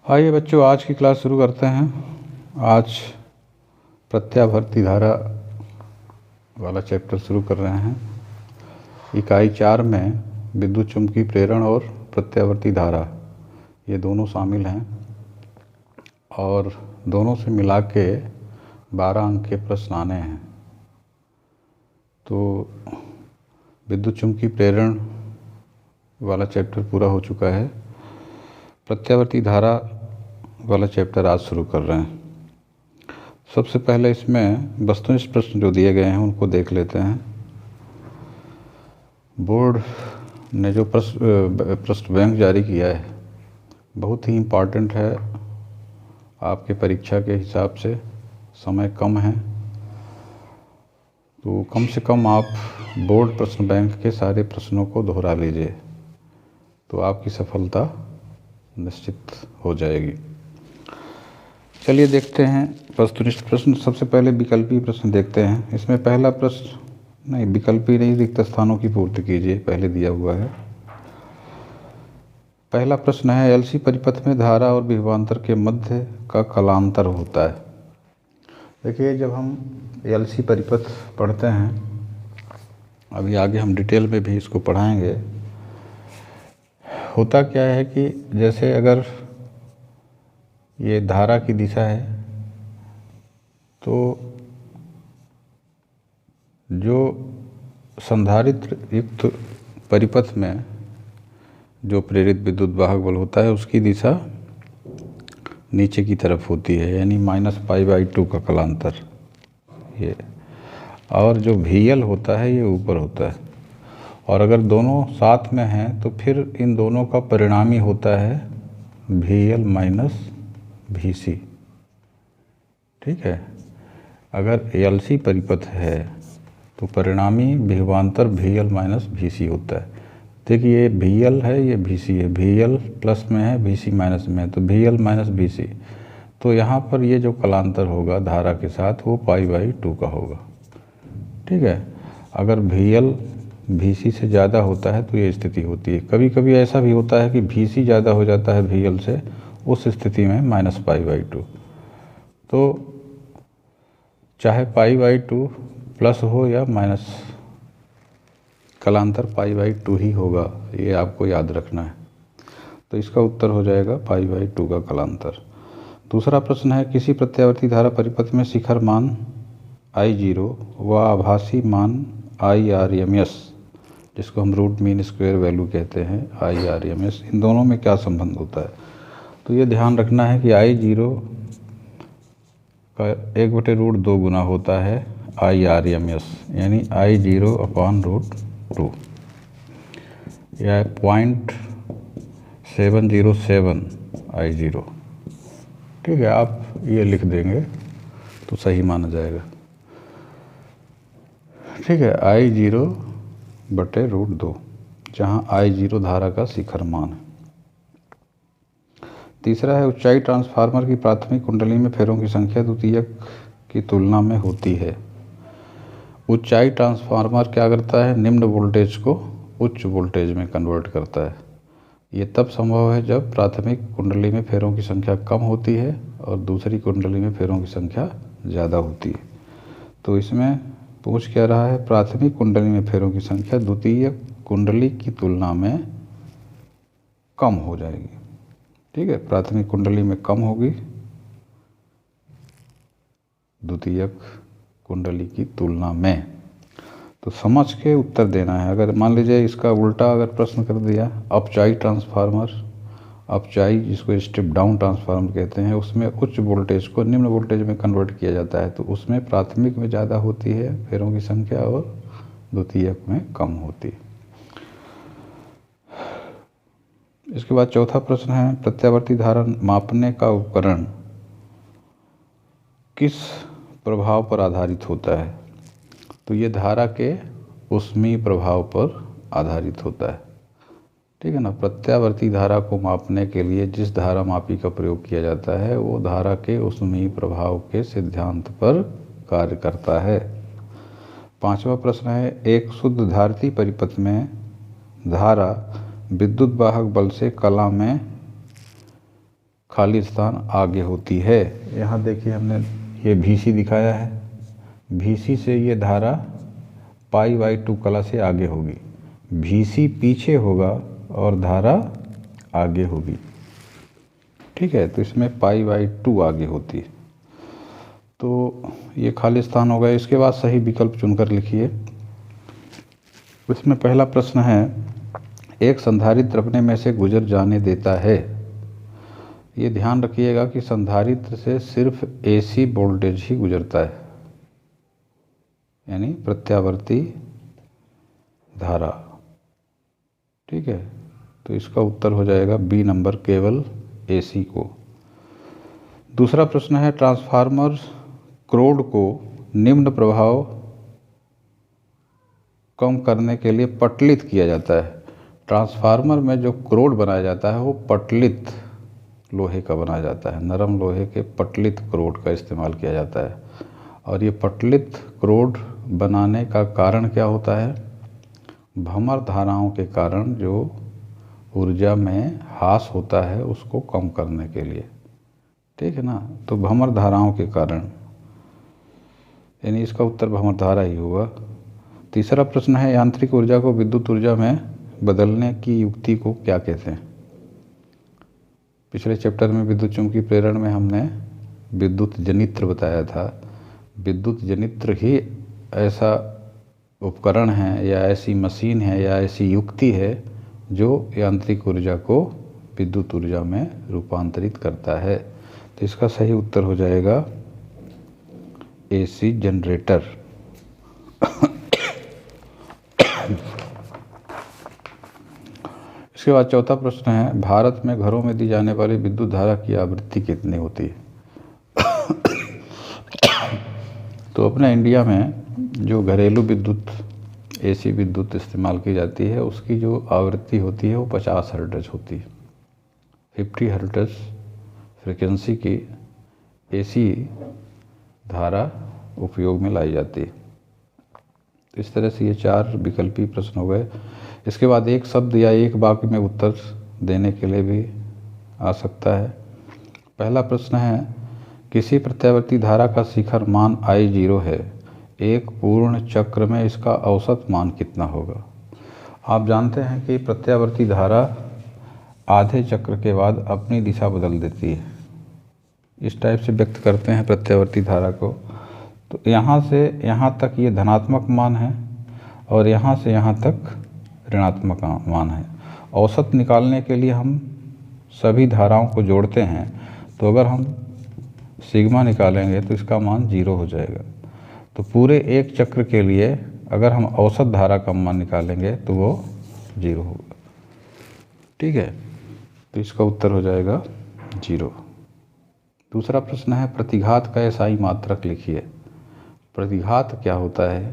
आइए बच्चों, आज की क्लास शुरू करते हैं। आज प्रत्यावर्ती धारा वाला चैप्टर शुरू कर रहे हैं। इकाई 4 में विद्युत चुम्बकीय प्रेरण और प्रत्यावर्ती धारा ये दोनों शामिल हैं और दोनों से मिला के 12 अंक के प्रश्न आने हैं। तो विद्युत चुम्बकीय प्रेरण वाला चैप्टर पूरा हो चुका है। प्रत्यावर्ती धारा वाला चैप्टर आज शुरू कर रहे हैं। सबसे पहले इसमें वस्तुनिष्ठ प्रश्न जो दिए गए हैं उनको देख लेते हैं। बोर्ड ने जो प्रश्न बैंक जारी किया है बहुत ही इम्पॉर्टेंट है। आपके परीक्षा के हिसाब से समय कम है, तो कम से कम आप बोर्ड प्रश्न बैंक के सारे प्रश्नों को दोहरा लीजिए, तो आपकी सफलता निश्चित हो जाएगी। चलिए देखते हैं वस्तुनिष्ठ प्रश्न। सबसे पहले विकल्पीय प्रश्न देखते हैं। इसमें पहला प्रश्न नहीं, विकल्पीय नहीं, रिक्त स्थानों की पूर्ति कीजिए, पहले दिया हुआ है। पहला प्रश्न है, एलसी परिपथ में धारा और विभवांतर के मध्य का कलांतर होता है। देखिए, जब हम एलसी परिपथ पढ़ते हैं, अभी आगे हम डिटेल में भी इसको पढ़ाएंगे, होता क्या है कि जैसे अगर ये धारा की दिशा है तो जो संधारित्र युक्त परिपथ में जो प्रेरित विद्युत वाहक बल होता है उसकी दिशा नीचे की तरफ होती है, यानी -π/2 का कलांतर ये, और जो VL होता है ये ऊपर होता है। और अगर दोनों साथ में हैं तो फिर इन दोनों का परिणामी होता है VL - VC। ठीक है, अगर एलसी परिपथ है तो परिणामी विभवांतर VL - VC होता है। देखिए, ये VL है, ये VC है, VL प्लस में है, VC माइनस में है, तो VL - VC। तो यहाँ पर ये जो कलांतर होगा धारा के साथ वो π/2 का होगा। ठीक है, अगर VL VC से ज़्यादा होता है तो ये स्थिति होती है। कभी कभी ऐसा भी होता है कि VC ज़्यादा हो जाता है VL से, उस स्थिति में -π/2। तो चाहे π/2 प्लस हो या माइनस, कलांतर π/2 ही होगा, ये आपको याद रखना है। तो इसका उत्तर हो जाएगा π/2 का कलांतर। दूसरा प्रश्न है, किसी प्रत्यावर्ती धारा परिपथ में शिखर मान I0 व आभासी मान IRMS, जिसको हम रूट मीन स्क्वायर वैल्यू कहते हैं, IRMS, इन दोनों में क्या संबंध होता है। तो ये ध्यान रखना है कि I0 का 1/√2 गुना होता है IRMS, यानी I0/√2 या 0.707 I0। ठीक है, आप ये लिख देंगे तो सही माना जाएगा। ठीक है, I0/√2, जहाँ I0 धारा का शिखर मान है। तीसरा है, ऊंचाई ट्रांसफार्मर की प्राथमिक कुंडली में फेरों की संख्या द्वितीयक की तुलना में होती है। ऊंचाई ट्रांसफार्मर क्या करता है, निम्न वोल्टेज को उच्च वोल्टेज में कन्वर्ट करता है। ये तब संभव है जब प्राथमिक कुंडली में फेरों की संख्या कम होती है और दूसरी कुंडली में फेरों की संख्या ज़्यादा होती है। तो इसमें पूछ क्या रहा है, प्राथमिक कुंडली में फेरों की संख्या द्वितीय कुंडली की तुलना में कम हो जाएगी। ठीक है, प्राथमिक कुंडली में कम होगी द्वितीयक कुंडली की तुलना में। तो समझ के उत्तर देना है। अगर मान लीजिए इसका उल्टा अगर प्रश्न कर दिया, अपचाई ट्रांसफार्मर, अपचाई जिसको स्टेप डाउन ट्रांसफार्मर कहते हैं, उसमें उच्च वोल्टेज को निम्न वोल्टेज में कन्वर्ट किया जाता है, तो उसमें प्राथमिक में ज़्यादा होती है फेरों की संख्या और द्वितीयक में कम होती है। इसके बाद चौथा प्रश्न है, प्रत्यावर्ती धारा मापने का उपकरण किस प्रभाव पर आधारित होता है। तो ये धारा के ऊष्मीय प्रभाव पर आधारित होता है। ठीक है ना, प्रत्यावर्ती धारा को मापने के लिए जिस धारा मापी का प्रयोग किया जाता है वो धारा के ऊष्मीय प्रभाव के सिद्धांत पर कार्य करता है। पांचवा प्रश्न है, एक शुद्ध धारिती परिपथ में धारा विद्युत वाहक बल से कला में खाली स्थान आगे होती है। यहाँ देखिए हमने ये VC दिखाया है, VC से ये धारा π/2 कला से आगे होगी, VC पीछे होगा और धारा आगे होगी। ठीक है, तो इसमें π/2 आगे होती है, तो ये खाली स्थान होगा। इसके बाद सही विकल्प चुनकर लिखिए। इसमें पहला प्रश्न है, एक संधारित्र अपने में से गुजर जाने देता है। ये ध्यान रखिएगा कि संधारित्र से सिर्फ AC वोल्टेज ही गुजरता है, यानी प्रत्यावर्ती धारा। ठीक है, तो इसका उत्तर हो जाएगा B नंबर, केवल AC को। दूसरा प्रश्न है, ट्रांसफार्मर क्रोड को निम्न प्रभाव कम करने के लिए पटलित किया जाता है। ट्रांसफार्मर में जो क्रोड बनाया जाता है वो पटलित लोहे का बनाया जाता है, नरम लोहे के पटलित क्रोड का इस्तेमाल किया जाता है। और ये पटलित क्रोड बनाने का कारण क्या होता है? भ्रमण धाराओं के कारण जो ऊर्जा में ह्रास होता है उसको कम करने के लिए। ठीक है ना, तो भ्रमण धाराओं के कारण, यानी इसका उत्तर भ्रमण धारा ही होगा। तीसरा प्रश्न है, यांत्रिक ऊर्जा को विद्युत ऊर्जा में बदलने की युक्ति को क्या कहते हैं? पिछले चैप्टर में विद्युत चुम्बकीय प्रेरण में हमने विद्युत जनित्र बताया था। विद्युत जनित्र ही ऐसा उपकरण है या ऐसी मशीन है या ऐसी युक्ति है जो यांत्रिक ऊर्जा को विद्युत ऊर्जा में रूपांतरित करता है। तो इसका सही उत्तर हो जाएगा AC जनरेटर। इसके बाद चौथा प्रश्न है, भारत में घरों में दी जाने वाली विद्युत धारा की आवृत्ति कितनी होती है? तो अपने इंडिया में जो घरेलू विद्युत AC विद्युत इस्तेमाल की जाती है उसकी जो आवृत्ति होती है वो 50 हर्ट्ज होती है। 50 हर्ट्ज फ्रिक्वेंसी की AC धारा उपयोग में लाई जाती है। इस तरह से ये 4 विकल्पी प्रश्न हो गए। इसके बाद एक शब्द या एक वाक्य में उत्तर देने के लिए भी आ सकता है। पहला प्रश्न है, किसी प्रत्यावर्ती धारा का शिखर मान I0 है, एक पूर्ण चक्र में इसका औसत मान कितना होगा? आप जानते हैं कि प्रत्यावर्ती धारा आधे चक्र के बाद अपनी दिशा बदल देती है। इस टाइप से व्यक्त करते हैं प्रत्यावर्ती धारा को। तो यहाँ से यहाँ तक ये धनात्मक मान है और यहाँ से यहाँ तक ऋणात्मक मान है। औसत निकालने के लिए हम सभी धाराओं को जोड़ते हैं, तो अगर हम सिग्मा निकालेंगे तो इसका मान 0 हो जाएगा। तो पूरे एक चक्र के लिए अगर हम औसत धारा का मान निकालेंगे तो वो 0 होगा। ठीक है, तो इसका उत्तर हो जाएगा 0। दूसरा प्रश्न है, प्रतिघात का SI मात्रक लिखिए। प्रतिघात क्या होता है?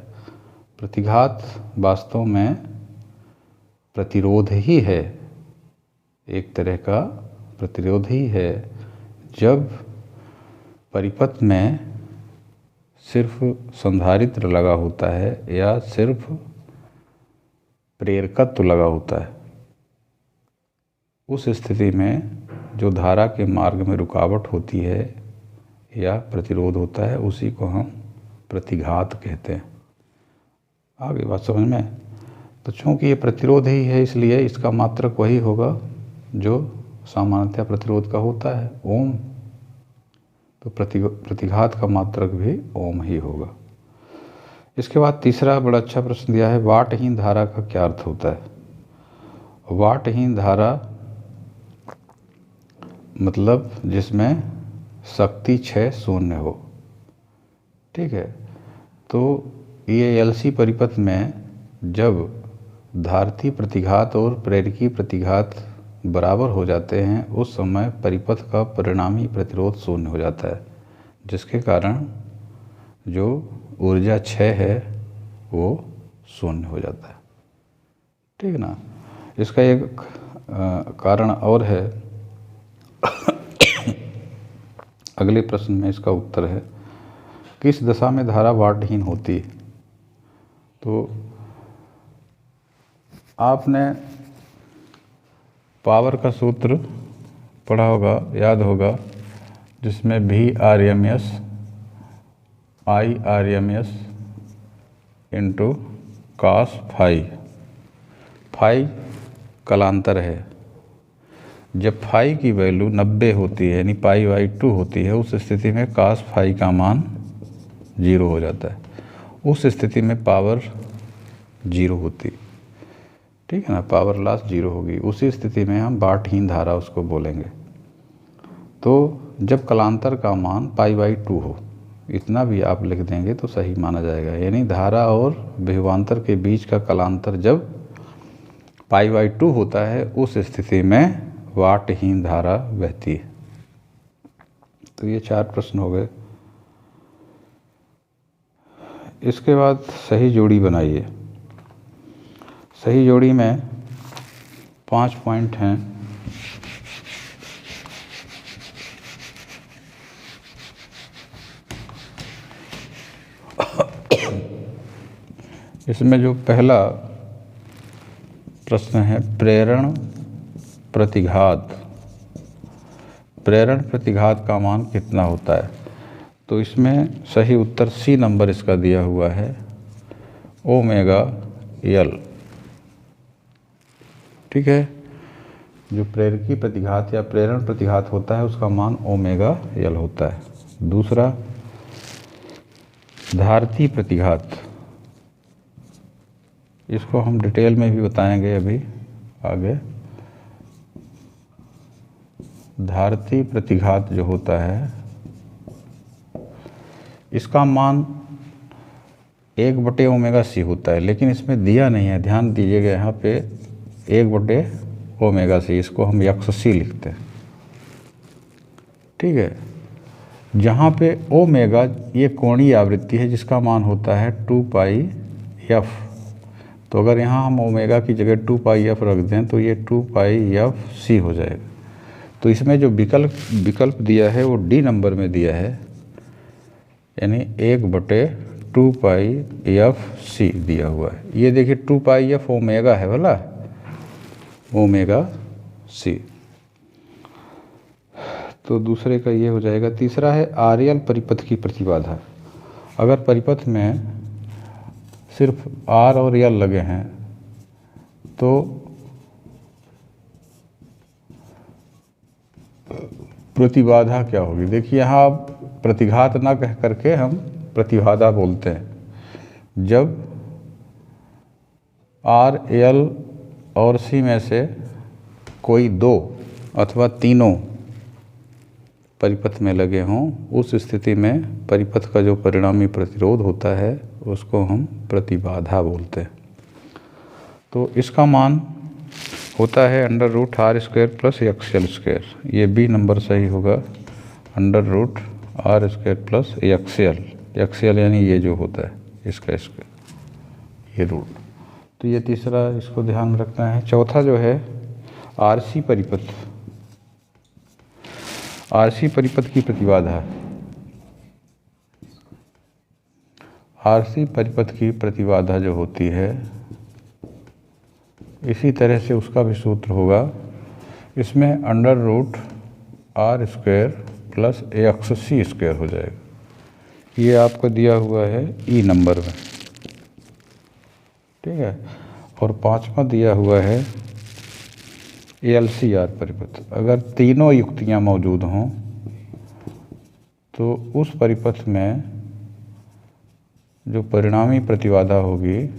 प्रतिघात वास्तव में प्रतिरोध ही है, एक तरह का प्रतिरोध ही है। जब परिपथ में सिर्फ संधारित्र लगा होता है या सिर्फ प्रेरकत्व लगा होता है, उस स्थिति में जो धारा के मार्ग में रुकावट होती है या प्रतिरोध होता है उसी को हम प्रतिघात कहते हैं। आगे बात समझ में? तो चूँकि ये प्रतिरोध ही है इसलिए इसका मात्रक वही होगा जो सामान्यतः प्रतिरोध का होता है, ओम। तो प्रतिघात का मात्रक भी ओम ही होगा। इसके बाद तीसरा बड़ा अच्छा प्रश्न दिया है, वाटहीन धारा का क्या अर्थ होता है? वाटहीन धारा मतलब जिसमें शक्ति क्षय शून्य हो। ठीक है, तो ये LC परिपथ में जब धारती प्रतिघात और प्रेरकी प्रतिघात बराबर हो जाते हैं उस समय परिपथ का परिणामी प्रतिरोध शून्य हो जाता है, जिसके कारण जो ऊर्जा क्षय है वो शून्य हो जाता है। ठीक है ना। इसका एक कारण और है, अगले प्रश्न में इसका उत्तर है, किस दशा में धारा वाटहीन होती है? तो आपने पावर का सूत्र पढ़ा होगा, याद होगा, जिसमें VRMS IRMS into cos phi. Phi कलांतर है। जब फाई की वैल्यू 90 होती है यानी π/2 होती है, उस स्थिति में cos फाई का मान 0 हो जाता है। उस स्थिति में पावर 0 होती, ठीक है ना, पावर लॉस 0 होगी। उसी स्थिति में हम बाँटहीन धारा उसको बोलेंगे। तो जब कलांतर का मान π/2 हो, इतना भी आप लिख देंगे तो सही माना जाएगा। यानी धारा और विभवांतर के बीच का कलांतर जब π/2 होता है, उस स्थिति में वाटहीन धारा बहती है। तो ये 4 प्रश्न हो गए। इसके बाद सही जोड़ी बनाइए। सही जोड़ी में 5 पॉइंट हैं। इसमें जो पहला प्रश्न है प्रेरण प्रतिघात। प्रेरण प्रतिघात का मान कितना होता है? तो इसमें सही उत्तर सी नंबर इसका दिया हुआ है, ओमेगा एल। ठीक है, जो प्रेरकी प्रतिघात या प्रेरण प्रतिघात होता है उसका मान ओमेगा एल होता है। दूसरा धारती प्रतिघात, इसको हम डिटेल में भी बताएंगे अभी आगे। धारती प्रतिघात जो होता है इसका मान 1/ओमेगा c होता है, लेकिन इसमें दिया नहीं है, ध्यान दीजिएगा यहाँ पे 1/ओमेगा c, इसको हम x c लिखते हैं। ठीक है, जहाँ पे ओमेगा ये कोणीय आवृत्ति है जिसका मान होता है 2πf। तो अगर यहाँ हम ओमेगा की जगह 2πf रख दें तो ये 2πfc हो जाएगा। तो इसमें जो विकल्प दिया है वो डी नंबर में दिया है, यानी 1/2πfc दिया हुआ है। ये देखिए 2πf ओमेगा है भला, ओमेगा c। तो दूसरे का ये हो जाएगा। तीसरा है आरएल परिपथ की प्रतिबाधा। अगर परिपथ में सिर्फ आर और एल लगे हैं तो प्रतिबाधा क्या होगी? देखिए यहाँ आप प्रतिघात ना कह करके हम प्रतिबाधा बोलते हैं। जब आर एल और सी में से कोई दो अथवा तीनों परिपथ में लगे हों, उस स्थिति में परिपथ का जो परिणामी प्रतिरोध होता है उसको हम प्रतिबाधा बोलते हैं। तो इसका मान होता है √r² + XL²। ये बी नंबर सही होगा, √r² + XL। XL यानी ये जो होता है इसका ये रूट। तो ये तीसरा इसको ध्यान में रखना है। चौथा जो है RC परिपथ। RC परिपथ की प्रतिबाधा। RC परिपथ की प्रतिबाधा जो होती है इसी तरह से उसका भी सूत्र होगा। इसमें √r² + XC² हो जाएगा। ये आपको दिया हुआ है ई नंबर में, ठीक है। और पांचवा दिया हुआ है LCR परिपथ। अगर तीनों युक्तियां मौजूद हों तो उस परिपथ में जो परिणामी प्रतिबाधा होगी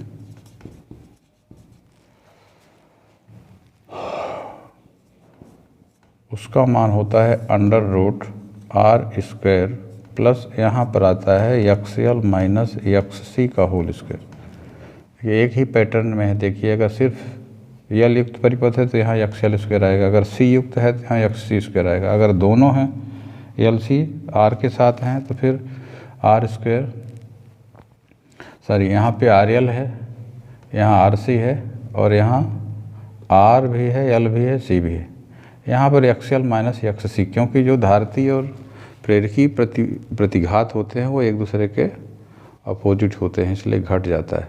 उसका मान होता है √r² प्लस यहाँ पर आता है XL - XC²। ये एक ही पैटर्न में है। देखिए अगर सिर्फ L युक्त परिपथ है तो यहाँ XL² आएगा, अगर C युक्त है तो यहाँ XC² आएगा। अगर दोनों हैं LC R के साथ हैं तो फिर यहाँ पे RL है, यहाँ RC है और यहाँ R भी है, L भी है, C भी है। यहाँ पर XL - XC, क्योंकि जो धारती और प्रेरकी प्रतिघात होते हैं वो एक दूसरे के अपोजिट होते हैं, इसलिए घट जाता है,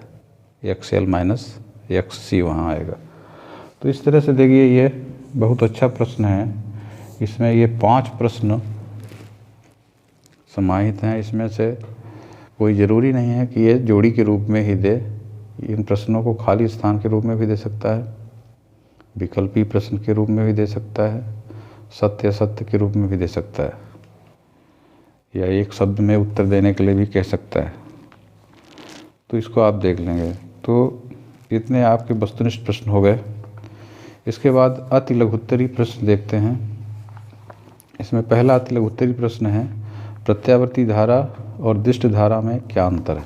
XL - XC वहाँ आएगा। तो इस तरह से देखिए ये बहुत अच्छा प्रश्न है। इसमें ये 5 प्रश्न समाहित हैं। इसमें से कोई ज़रूरी नहीं है कि ये जोड़ी के रूप में ही दे, इन प्रश्नों को खाली स्थान के रूप में भी दे सकता है, विकल्पी प्रश्न के रूप में भी दे सकता है, सत्य असत्य के रूप में भी दे सकता है, या एक शब्द में उत्तर देने के लिए भी कह सकता है। तो इसको आप देख लेंगे। तो इतने आपके वस्तुनिष्ठ प्रश्न हो गए। इसके बाद अति लघुत्तरी प्रश्न देखते हैं। इसमें पहला अति लघुत्तरी प्रश्न है, प्रत्यावर्ती धारा और दिष्ट धारा में क्या अंतर है।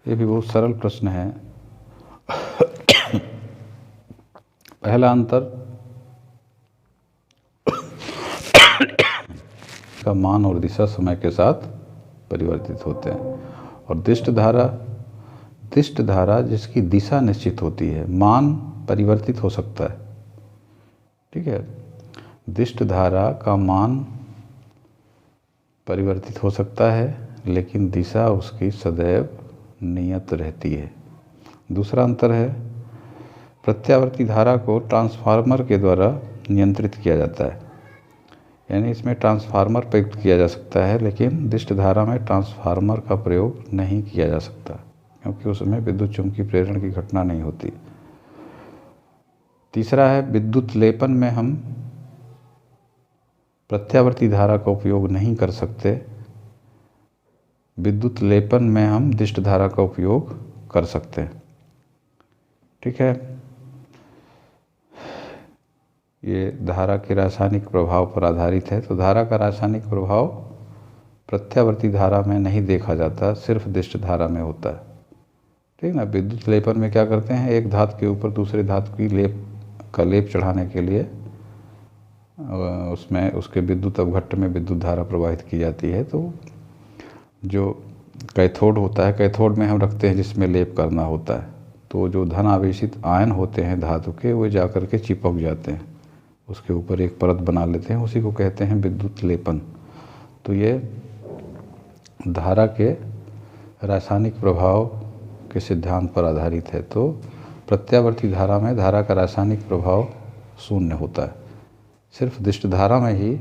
ये भी बहुत सरल प्रश्न है। पहला अंतर का मान और दिशा समय के साथ परिवर्तित होते हैं। और दिष्ट धारा जिसकी दिशा निश्चित होती है, मान परिवर्तित हो सकता है। ठीक है, दिष्ट धारा का मान परिवर्तित हो सकता है, लेकिन दिशा उसकी सदैव नियत रहती है। दूसरा अंतर है, प्रत्यावर्ती धारा को ट्रांसफार्मर के द्वारा नियंत्रित किया जाता है, यानी इसमें ट्रांसफार्मर प्रयुक्त किया जा सकता है, लेकिन दिष्ट धारा में ट्रांसफार्मर का प्रयोग नहीं किया जा सकता, क्योंकि उसमें विद्युत चुम्बकीय प्रेरण की घटना नहीं होती। तीसरा है, विद्युत लेपन में हम प्रत्यावर्ती धारा का उपयोग नहीं कर सकते, विद्युत लेपन में हम दिष्ट धारा का उपयोग कर सकते हैं। ठीक है, ये धारा के रासायनिक प्रभाव पर आधारित है। तो धारा का रासायनिक प्रभाव प्रत्यावर्ती धारा में नहीं देखा जाता, सिर्फ दिष्ट धारा में होता है। ठीक ना। विद्युत लेपन में क्या करते हैं, एक धातु के ऊपर दूसरे धातु की लेप चढ़ाने के लिए उसमें उसके विद्युत अवघट्ट में विद्युत धारा प्रवाहित की जाती है। तो जो कैथोड होता है, कैथोड में हम रखते हैं जिसमें लेप करना होता है, तो जो धन आवेशित आयन होते हैं धातु के, वो जा कर के चिपक जाते हैं, उसके ऊपर एक परत बना लेते हैं, उसी को कहते हैं विद्युत लेपन। तो ये धारा के रासायनिक प्रभाव के सिद्धांत पर आधारित है। तो प्रत्यावर्ती धारा में धारा का रासायनिक प्रभाव शून्य होता है, सिर्फ दिष्ट धारा में ही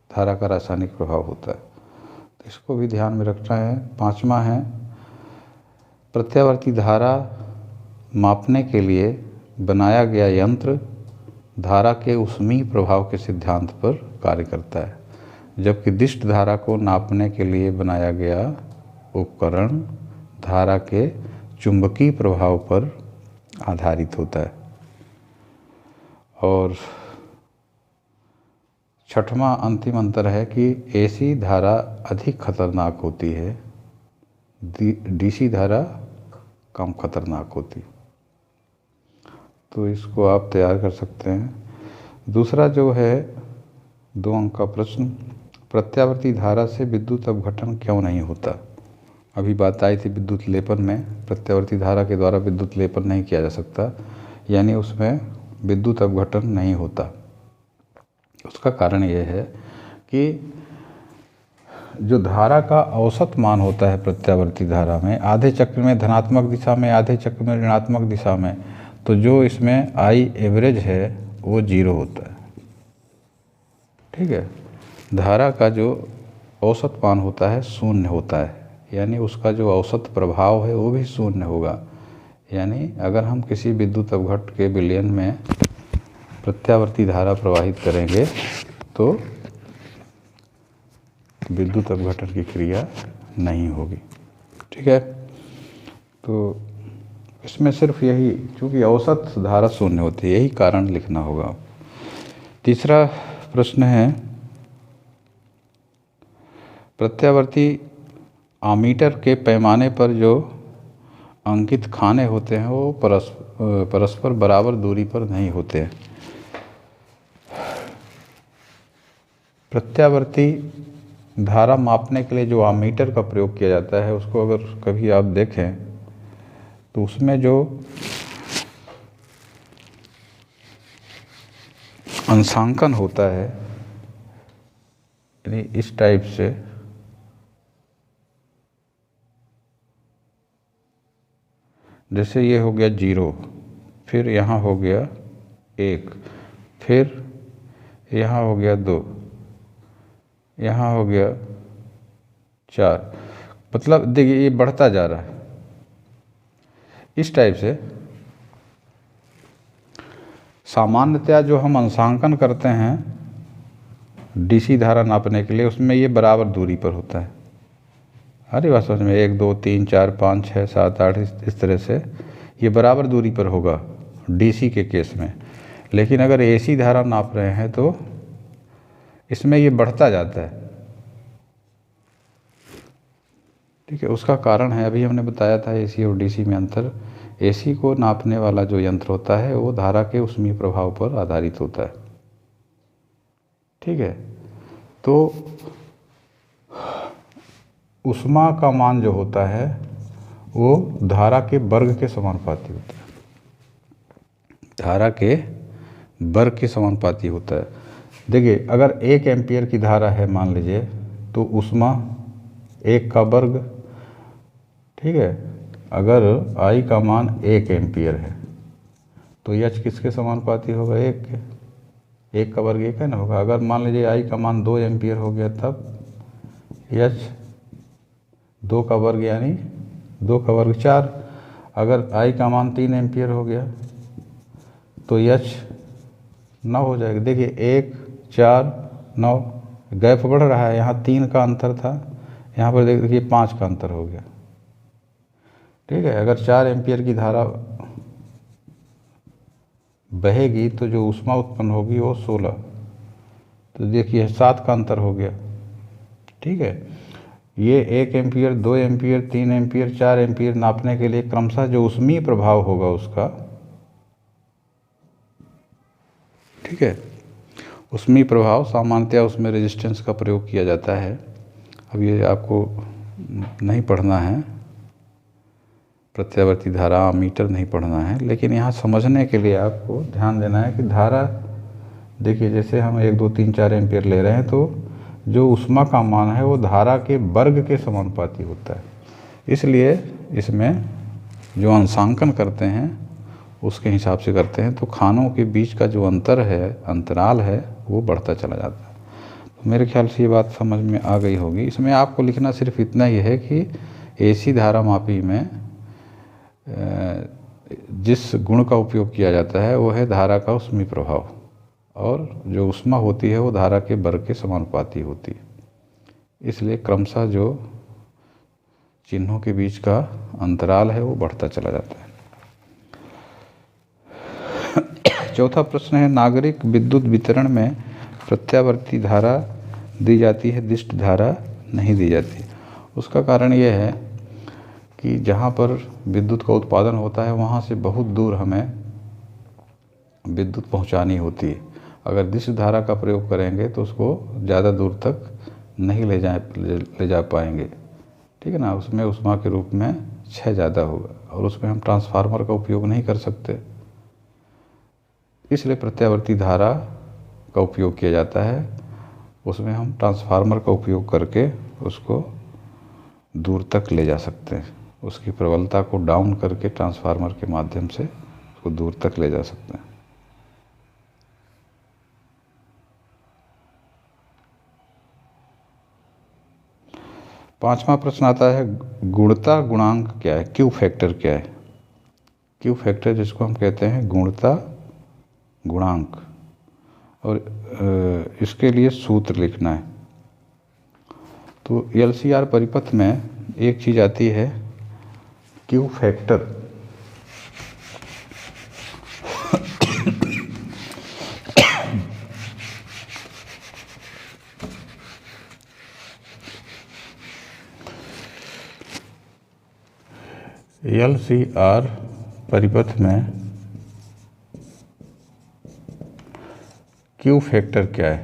धारा का रासायनिक प्रभाव होता है। तो इसको भी ध्यान में रखना है। पांचवा है, प्रत्यावर्ती धारा मापने के लिए बनाया गया यंत्र धारा के ऊष्मीय प्रभाव के सिद्धांत पर कार्य करता है, जबकि दिष्ट धारा को नापने के लिए बनाया गया उपकरण धारा के चुंबकीय प्रभाव पर आधारित होता है। और छठवां अंतिम अंतर है कि एसी धारा अधिक खतरनाक होती है, डीसी धारा कम खतरनाक होती। तो इसको आप तैयार कर सकते हैं। दूसरा जो है 2 अंक का प्रश्न, प्रत्यावर्ती धारा से विद्युत अपघटन क्यों नहीं होता। अभी बात आई थी विद्युत लेपन में, प्रत्यावर्ती धारा के द्वारा विद्युत लेपन नहीं किया जा सकता, यानी उसमें विद्युत अपघटन नहीं होता। उसका कारण ये है कि जो धारा का औसत मान होता है प्रत्यावर्ती धारा में, आधे चक्र में धनात्मक दिशा में, आधे चक्र में ऋणात्मक दिशा में, तो जो इसमें आई एवरेज है वो 0 होता है। ठीक है, धारा का जो औसत मान होता है 0 होता है, यानी उसका जो औसत प्रभाव है वो भी 0 होगा। यानी अगर हम किसी विद्युत अपघट्ट के विलयन में प्रत्यावर्ती धारा प्रवाहित करेंगे तो विद्युत अपघटन की क्रिया नहीं होगी। ठीक है, तो इसमें सिर्फ यही, क्योंकि औसत धारा 0 होती है, यही कारण लिखना होगा। तीसरा प्रश्न है, प्रत्यावर्ती आमीटर के पैमाने पर जो अंकित खाने होते हैं वो परस्पर बराबर दूरी पर नहीं होते हैं। प्रत्यावर्ती धारा मापने के लिए जो आमीटर का प्रयोग किया जाता है, उसको अगर कभी आप देखें तो उसमें जो अंशांकन होता है, यानी इस टाइप से, जैसे ये हो गया 0, फिर यहाँ हो गया 1, फिर यहाँ हो गया 2, यहाँ हो गया 4, मतलब देखिए ये बढ़ता जा रहा है। इस टाइप से सामान्यतया जो हम अंशांकन करते हैं डीसी धारा नापने के लिए, उसमें ये बराबर दूरी पर होता है। अरे बात समझ में, 1 2 3 4 5 6 7 8 इस तरह से ये बराबर दूरी पर होगा डीसी के केस में। लेकिन अगर एसी धारा नाप रहे हैं तो इसमें ये बढ़ता जाता है। ठीक है, उसका कारण है अभी हमने बताया था एसी और डीसी में अंतर। एसी को नापने वाला जो यंत्र होता है वो धारा के ऊष्मीय प्रभाव पर आधारित होता है। ठीक है, तो ऊष्मा का मान जो होता है वो धारा के वर्ग के समानुपाती होता है, धारा के वर्ग के समानुपाती होता है। देखिए अगर 1 एम्पियर की धारा है मान लीजिए, तो ऊष्मा 1 का वर्ग। ठीक है, अगर I का मान 1 एम्पियर है तो H किसके समानुपाती होगा? 1 के। 1 का वर्ग 1 है ना होगा। अगर मान लीजिए I का मान 2 एम्पियर हो गया तब H 2 का वर्ग यानी 2 का वर्ग 4। अगर I का मान 3 एम्पियर हो गया तो H 9 हो जाएगा। देखिए 1 4 9 गैप बढ़ रहा है। यहाँ 3 का अंतर था, यहाँ पर देखिए 5 का अंतर हो गया। ठीक है, अगर 4 एम्पियर की धारा बहेगी तो जो ऊष्मा उत्पन्न होगी वो 16, तो देखिए 7 का अंतर हो गया। ठीक है, ये 1 एम्पियर 2 एम्पियर 3 एम्पियर 4 एम्पियर नापने के लिए क्रमशः जो ऊष्मीय प्रभाव होगा उसका, ठीक है, ऊष्मीय प्रभाव सामान्यतया उसमें रेजिस्टेंस का प्रयोग किया जाता है। अब ये आपको नहीं पढ़ना है, प्रत्यावर्ती धारा मीटर नहीं पढ़ना है, लेकिन यहाँ समझने के लिए आपको ध्यान देना है कि धारा, देखिए जैसे हम 1 2 3 4 एम्पियर ले रहे हैं तो जो ऊष्मा का मान है वो धारा के वर्ग के समानुपाती होता है। इसलिए इसमें जो अंशांकन करते हैं उसके हिसाब से करते हैं, तो खानों के बीच का जो अंतर है, अंतराल है, वो बढ़ता चला जाता है। तो मेरे ख्याल से ये बात समझ में आ गई होगी। इसमें आपको लिखना सिर्फ इतना ही है कि एसी धारा मापी में जिस गुण का उपयोग किया जाता है वो है धारा का ऊष्मीय प्रभाव, और जो ऊष्मा होती है वो धारा के वर्ग के समानुपाती होती है। इसलिए क्रमशः जो चिन्हों के बीच का अंतराल है वो बढ़ता चला जाता है। चौथा प्रश्न है, नागरिक विद्युत वितरण में प्रत्यावर्ती धारा दी जाती है, दिष्ट धारा नहीं दी जाती। उसका कारण ये है कि जहाँ पर विद्युत का उत्पादन होता है वहाँ से बहुत दूर हमें विद्युत पहुँचानी होती है। अगर दिष्ट धारा का प्रयोग करेंगे तो उसको ज़्यादा दूर तक नहीं ले जा पाएंगे। ठीक है ना, उसमें ऊष्मा के रूप में क्षय ज़्यादा होगा और उसमें हम ट्रांसफार्मर का उपयोग नहीं कर सकते। इसलिए प्रत्यावर्ती धारा का उपयोग किया जाता है। उसमें हम ट्रांसफार्मर का उपयोग करके उसको दूर तक ले जा सकते हैं, उसकी प्रबलता को डाउन करके ट्रांसफार्मर के माध्यम से उसको दूर तक ले जा सकते हैं। पांचवा प्रश्न आता है, गुणता गुणांक क्या है? क्यू फैक्टर क्या है? क्यू फैक्टर जिसको हम कहते हैं गुणता गुणांक, और इसके लिए सूत्र लिखना है। तो LCR परिपथ में एक चीज़ आती है क्यू फैक्टर। LCR परिपथ में क्यू फैक्टर क्या है?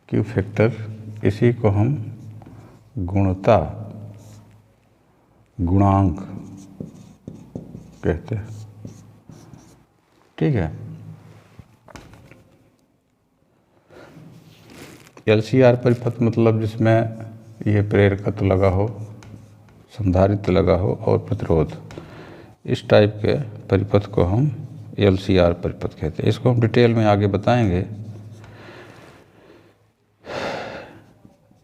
क्यू फैक्टर, इसी को हम गुणता गुणांक कहते हैं। ठीक है, LCR परिपथ मतलब जिसमें यह प्रेरकत्व लगा हो, संधारित्र लगा हो और प्रतिरोध, इस टाइप के परिपथ को हम LCR परिपथ कहते हैं। इसको हम डिटेल में आगे बताएंगे।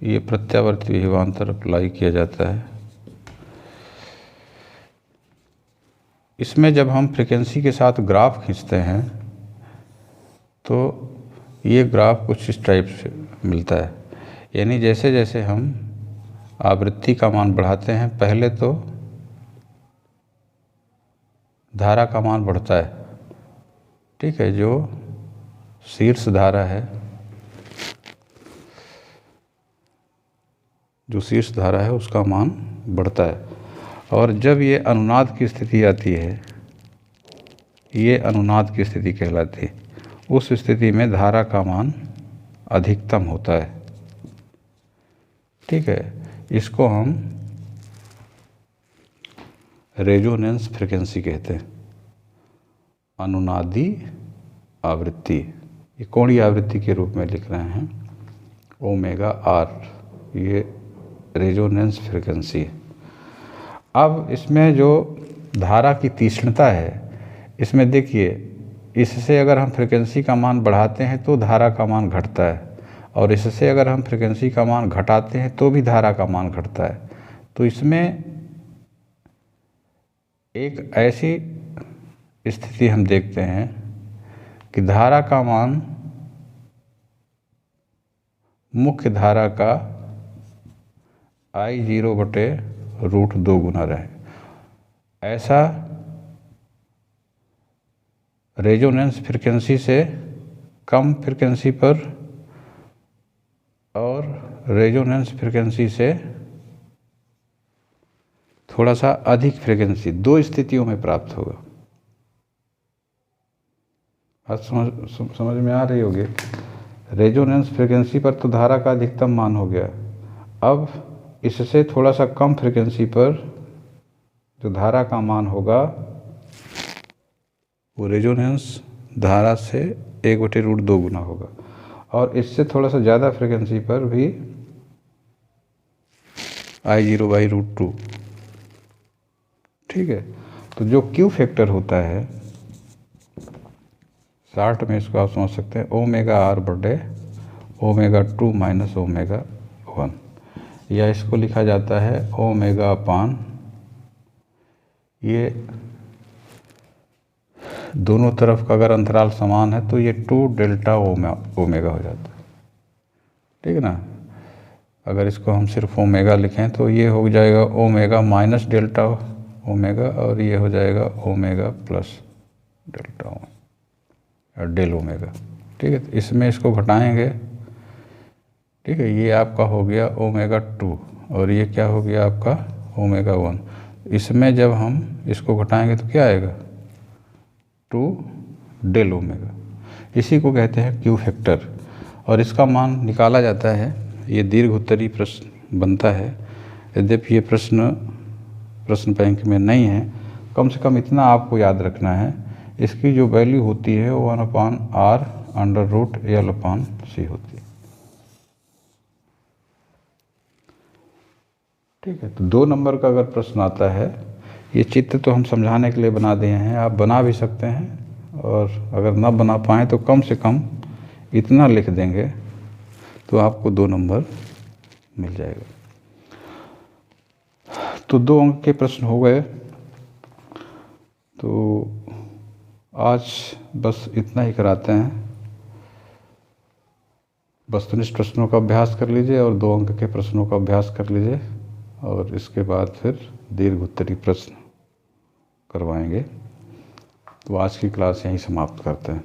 ये प्रत्यावर्ती विभवांतर अप्लाई किया जाता है। इसमें जब हम फ्रीक्वेंसी के साथ ग्राफ खींचते हैं तो ये ग्राफ कुछ इस टाइप से मिलता है। यानी जैसे जैसे हम आवृत्ति का मान बढ़ाते हैं, पहले तो धारा का मान बढ़ता है, ठीक है, जो शीर्ष धारा है, जो शीर्ष धारा है उसका मान बढ़ता है। और जब ये अनुनाद की स्थिति आती है, ये अनुनाद की स्थिति कहलाती है, उस स्थिति में धारा का मान अधिकतम होता है, ठीक है। इसको हम रेजोनेंस फ्रीक्वेंसी कहते हैं, अनुनादी आवृत्ति। ये कोणीय आवृत्ति के रूप में लिख रहे हैं ओमेगा आर, ये रेजोनेंस फ्रीक्वेंसी है। अब इसमें जो धारा की तीक्ष्णता है, इसमें देखिए, इससे अगर हम फ्रीक्वेंसी का मान बढ़ाते हैं तो धारा का मान घटता है, और इससे अगर हम फ्रीक्वेंसी का मान घटाते हैं तो भी धारा का मान घटता है। तो इसमें एक ऐसी स्थिति हम देखते हैं कि धारा का मान मुख्य धारा का I0/√2 गुना रहे। ऐसा रेजोनेंस फ्रीक्वेंसी से कम फ्रीक्वेंसी पर और रेजोनेंस फ्रीक्वेंसी से थोड़ा सा अधिक फ्रीक्वेंसी, दो स्थितियों में प्राप्त होगा। आज समझ में आ रही होगी। रेजोनेंस फ्रीक्वेंसी पर तो धारा का अधिकतम मान हो गया, अब इससे थोड़ा सा कम फ्रीक्वेंसी पर जो धारा का मान होगा वो रेजोनेंस धारा से 1/√2 गुना होगा, और इससे थोड़ा सा ज़्यादा फ्रीक्वेंसी पर भी I0/√2, ठीक है। तो जो क्यू फैक्टर होता है, शॉर्ट में इसको आप समझ सकते हैं ω/2 - ω1, या इसको लिखा जाता है ω/, ये दोनों तरफ का अगर अंतराल समान है तो ये 2Δω हो जाता है, ठीक है ना। अगर इसको हम सिर्फ ओमेगा लिखें तो ये हो जाएगा ω - Δω, और ये हो जाएगा ω + Δω और Δω, ठीक है। तो इसमें इसको घटाएंगे, ठीक है, ये आपका हो गया ω2 और ये क्या हो गया आपका ω1। इसमें जब हम इसको घटाएंगे तो क्या आएगा 2Δω। इसी को कहते हैं क्यू फैक्टर, और इसका मान निकाला जाता है। ये दीर्घ उत्तरीय प्रश्न बनता है, यद्यपि ये प्रश्न बैंक में नहीं है। कम से कम इतना आपको याद रखना है, इसकी जो वैल्यू होती है वो 1/r√L/c होती है, ठीक है। तो 2 नंबर का अगर प्रश्न आता है, ये चित्र तो हम समझाने के लिए बना दिए हैं, आप बना भी सकते हैं, और अगर ना बना पाएँ तो कम से कम इतना लिख देंगे तो आपको 2 नंबर मिल जाएगा। तो 2 अंक के प्रश्न हो गए। तो आज बस इतना ही कराते हैं। वस्तुनिष्ठ प्रश्नों का अभ्यास कर लीजिए और 2 अंक के प्रश्नों का अभ्यास कर लीजिए, और इसके बाद फिर दीर्घ उत्तरीय प्रश्न करवाएंगे। तो आज की क्लास यहीं समाप्त करते हैं।